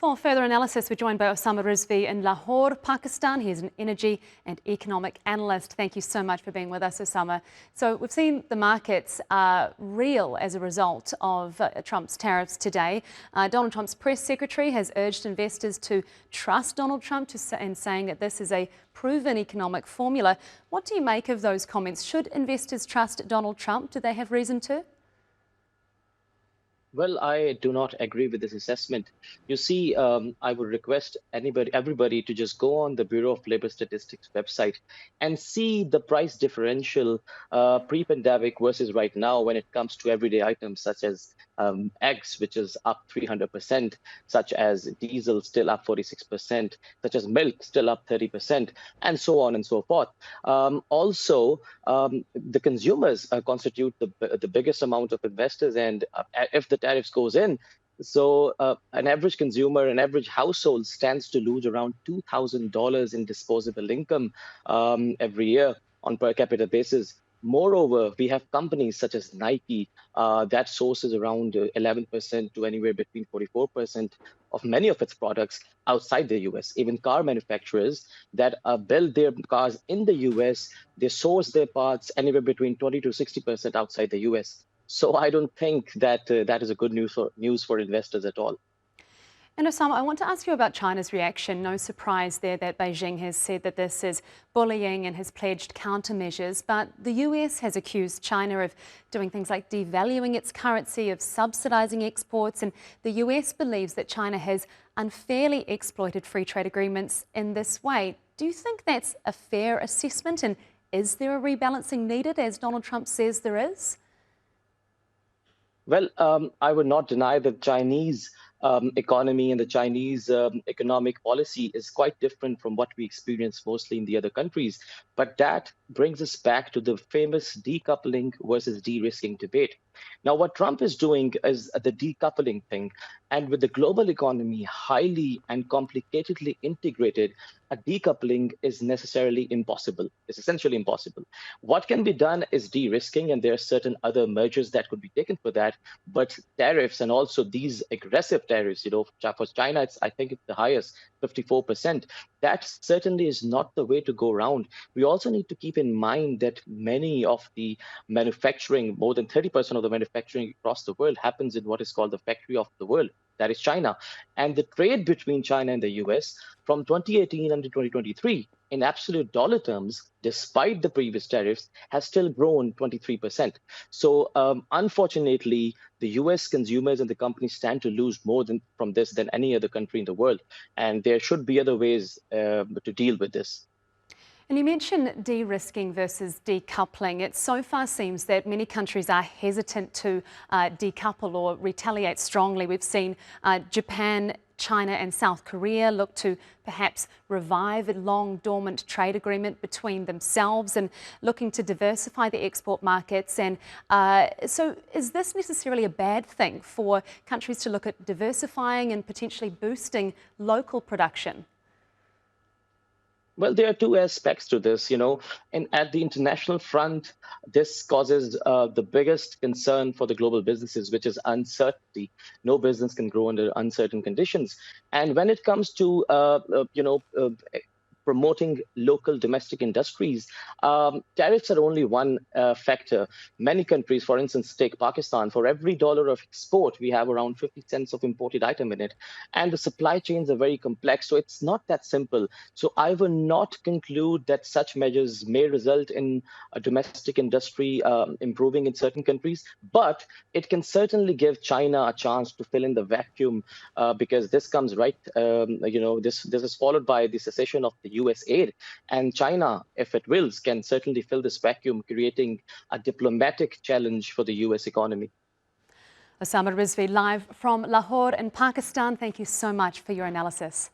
For further analysis, we're joined by Osama Rizvi in Lahore, Pakistan. He's an energy and economic analyst. Thank you so much for being with us, Osama. So we've seen the markets reel as a result of Trump's tariffs today. Donald Trump's press secretary has urged investors to trust Donald Trump in saying that this is a proven economic formula. What do you make of those comments? Should investors trust Donald Trump? Do they have reason to? Well, I do not agree with this assessment. You see, I would request everybody to just go on the Bureau of Labor Statistics website and see the price differential pre-pandemic versus right now when it comes to everyday items such as eggs, which is up 300%, such as diesel still up 46%, such as milk still up 30%, and so on and so forth. Also, the consumers constitute the biggest amount of investors, and if the tariffs goes in, so an average consumer, an average household stands to lose around $2,000 in disposable income every year on per capita basis. Moreover, we have companies such as Nike that sources around 11% to anywhere between 44% of many of its products outside the US. Even car manufacturers that build their cars in the US, they source their parts anywhere between 20 to 60% outside the US. So I don't think that that is a good news for investors at all. And Osama, I want to ask you about China's reaction. No surprise there that Beijing has said that this is bullying and has pledged countermeasures. But the US has accused China of doing things like devaluing its currency, of subsidizing exports. And the US believes that China has unfairly exploited free trade agreements in this way. Do you think that's a fair assessment? And is there a rebalancing needed, as Donald Trump says there is? Well, I would not deny that Chinese economy and the Chinese economic policy is quite different from what we experience mostly in the other countries. But that brings us back to the famous decoupling versus de-risking debate. Now, what Trump is doing is the decoupling thing. And with the global economy highly and complicatedly integrated, a decoupling is necessarily impossible. It's essentially impossible. What can be done is de-risking, and there are certain other measures that could be taken for that. But tariffs and also these aggressive tariffs, for China, I think it's the highest, 54%. That certainly is not the way to go around. We also need to keep in mind that many of the manufacturing, more than 30% of the manufacturing across the world happens in what is called the factory of the world. That is China. And the trade between China and the US from 2018 until 2023, in absolute dollar terms, despite the previous tariffs, has still grown 23%. So unfortunately, the US consumers and the companies stand to lose more from this than any other country in the world. And there should be other ways to deal with this. And you mentioned de-risking versus decoupling. It so far seems that many countries are hesitant to decouple or retaliate strongly. We've seen Japan, China and South Korea look to perhaps revive a long dormant trade agreement between themselves and looking to diversify the export markets. And so is this necessarily a bad thing for countries to look at diversifying and potentially boosting local production? Well, there are two aspects to this, and at the international front, this causes the biggest concern for the global businesses, which is uncertainty. No business can grow under uncertain conditions. And when it comes to, promoting local domestic industries, tariffs are only one factor. Many countries, for instance, take Pakistan, for every dollar of export, we have around 50 cents of imported item in it. And the supply chains are very complex, so it's not that simple. So I will not conclude that such measures may result in a domestic industry improving in certain countries, but it can certainly give China a chance to fill in the vacuum because this comes right, this is followed by the cessation of the US aid. And China, if it wills, can certainly fill this vacuum, creating a diplomatic challenge for the US economy. Osama Rizvi, live from Lahore in Pakistan. Thank you so much for your analysis.